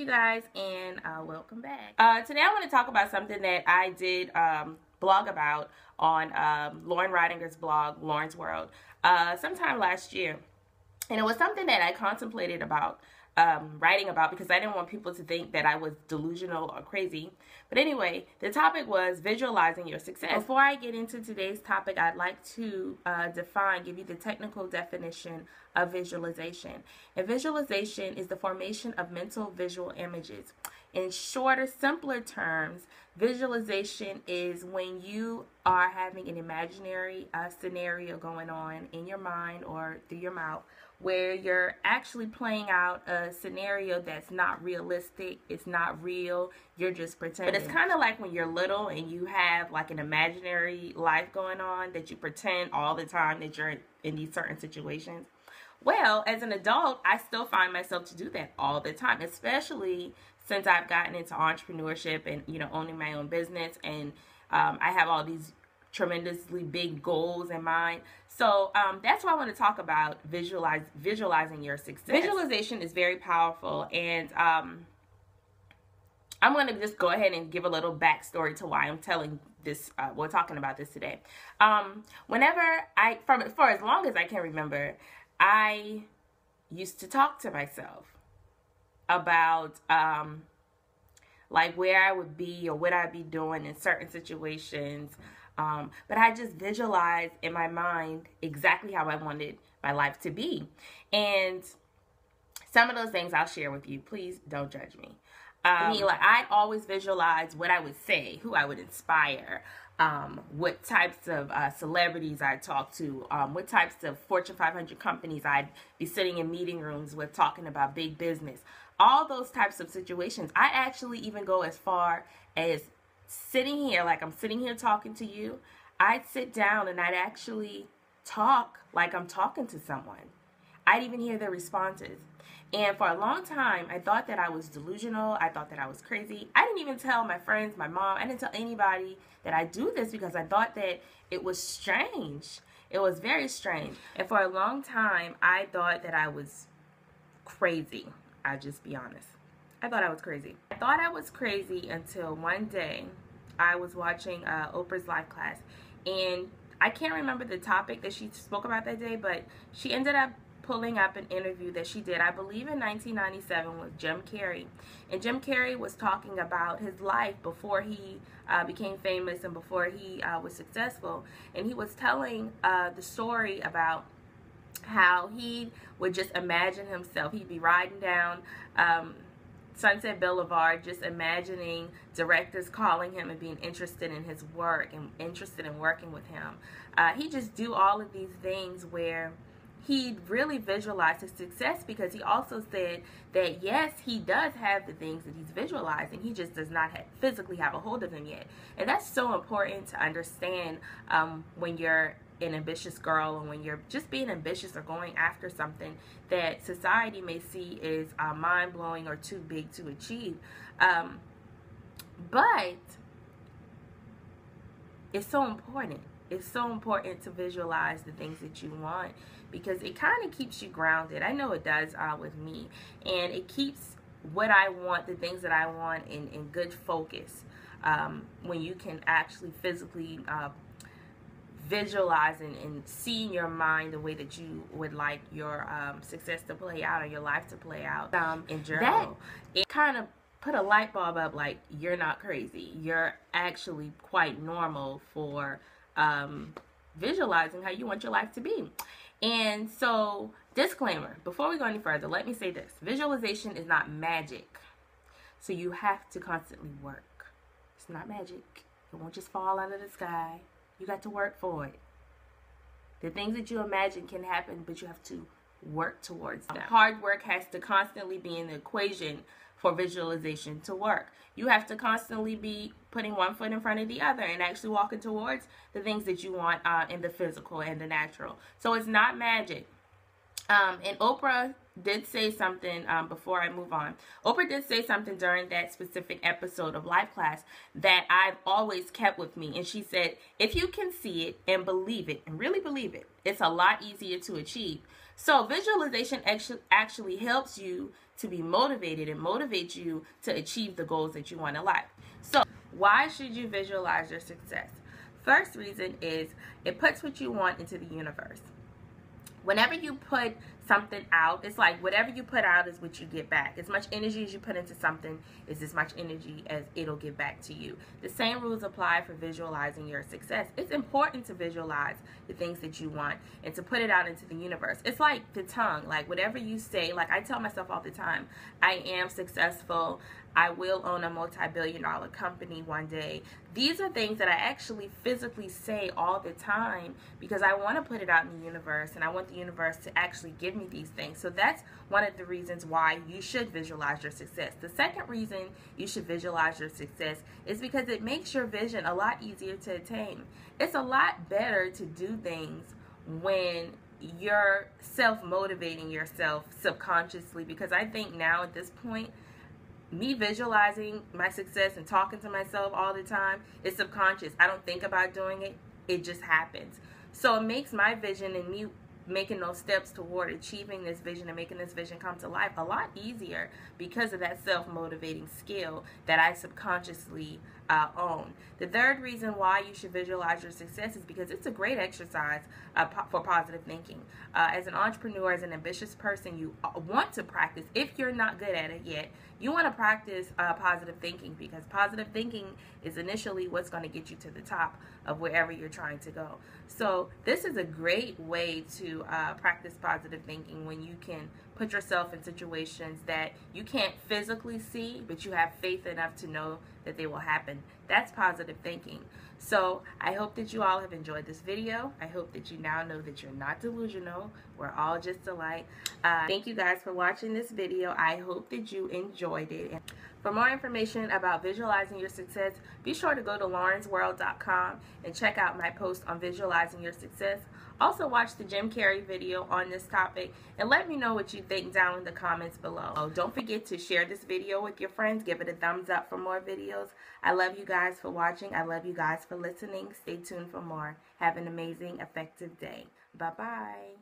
guys, and welcome back. Today I want to talk about something that I did blog about on Loren Ridinger's blog, Loren's World, sometime last year. And it was something that I contemplated about writing about because I didn't want people to think that I was delusional or crazy. But anyway, the topic was visualizing your success. Before I get into today's topic, I'd like to give you the technical definition of visualization. And visualization is the formation of mental visual images. In shorter, simpler terms, visualization is when you are having an imaginary scenario going on in your mind or through your mouth, where you're actually playing out a scenario that's not realistic, it's not real, you're just pretending. But it's kind of like when you're little and you have like an imaginary life going on that you pretend all the time that you're in these certain situations. Well, as an adult, I still find myself to do that all the time, especially since I've gotten into entrepreneurship and, owning my own business, and I have all these tremendously big goals in mind. So that's why I want to talk about visualizing your success. Visualization is very powerful, and I'm going to just go ahead and give a little backstory to why I'm telling this. We're talking about this today. For as long as I can remember, I used to talk to myself about like where I would be or what I'd be doing in certain situations. But I just visualized in my mind exactly how I wanted my life to be. And some of those things I'll share with you. Please don't judge me. I'd always visualize what I would say, who I would inspire, what types of celebrities I'd talk to, what types of Fortune 500 companies I'd be sitting in meeting rooms with talking about big business. All those types of situations. I actually even go as far as sitting here, like I'm sitting here talking to you. I'd sit down and I'd actually talk like I'm talking to someone. I'd even hear their responses. And for a long time, I thought that I was delusional. I thought that I was crazy. I didn't even tell my friends, my mom. I didn't tell anybody that I do this because I thought that it was strange. It was very strange. And for a long time, I thought that I was crazy. I'll just be honest. I thought I was crazy. I thought I was crazy until one day I was watching Oprah's live class. And I can't remember the topic that she spoke about that day, but she ended up pulling up an interview that she did, I believe in 1997, with Jim Carrey. And Jim Carrey was talking about his life before he became famous and before he was successful. And he was telling the story about how he would just imagine himself. He'd be riding down Sunset Boulevard, just imagining directors calling him and being interested in his work and interested in working with him. He just do all of these things where he really visualized his success, because he also said that yes, he does have the things that he's visualizing, he just does not physically have a hold of them yet. And that's so important to understand when you're an ambitious girl, and when you're just being ambitious or going after something that society may see is mind-blowing or too big to achieve. But it's so important. It's so important to visualize the things that you want, because it kind of keeps you grounded. I know it does with me. And it keeps what I want, the things that I want, in good focus. When you can actually physically visualize and see in your mind the way that you would like your success to play out or your life to play out in journal. It kind of put a light bulb up, like, you're not crazy. You're actually quite normal for visualizing how you want your life to be. And so, disclaimer, before we go any further, let me say this. Visualization is not magic. So you have to constantly work. It's not magic. It won't just fall out of the sky. You got to work for it. The things that you imagine can happen, but you have to work towards them. Hard work has to constantly be in the equation for visualization to work. You have to constantly be putting one foot in front of the other and actually walking towards the things that you want in the physical and the natural. So it's not magic. And Oprah did say something before I move on. Oprah did say something during that specific episode of Life Class that I've always kept with me. And she said, if you can see it and believe it and really believe it, it's a lot easier to achieve. So visualization actually helps you to be motivated and motivates you to achieve the goals that you want in life. So why should you visualize your success? First reason is it puts what you want into the universe. Whenever you put something out, it's like whatever you put out is what you get back. As much energy as you put into something is as much energy as it'll give back to you. The same rules apply for visualizing your success. It's important to visualize the things that you want and to put it out into the universe. It's like the tongue, like whatever you say, like I tell myself all the time, I am successful. I will own a multi-billion-dollar company one day. These are things that I actually physically say all the time because I want to put it out in the universe and I want the universe to actually give me these things. So that's one of the reasons why you should visualize your success. The second reason you should visualize your success is because it makes your vision a lot easier to attain. It's a lot better to do things when you're self-motivating yourself subconsciously, because I think now at this point, me visualizing my success and talking to myself all the time is subconscious. I don't think about doing it. It just happens. So it makes my vision and me making those steps toward achieving this vision and making this vision come to life a lot easier because of that self-motivating skill that I subconsciously own. The third reason why you should visualize your success is because it's a great exercise for positive thinking. As an entrepreneur, as an ambitious person, you want to practice. If you're not good at it yet, you want to practice positive thinking, because positive thinking is initially what's going to get you to the top of wherever you're trying to go. So this is a great way to practice positive thinking when you can put yourself in situations that you can't physically see, but you have faith enough to know that they will happen. That's positive thinking. So I hope that you all have enjoyed this video. I hope that you now know that you're not delusional. We're all just alike. Thank you guys for watching this video. I hope that you enjoyed it. For more information about visualizing your success, be sure to go to lorensworld.com and check out my post on visualizing your success. Also watch the Jim Carrey video on this topic and let me know what you think down in the comments below. Don't forget to share this video with your friends. Give it a thumbs up for more videos. I love you guys for watching. I love you guys for listening. Stay tuned for more. Have an amazing, effective day. Bye-bye.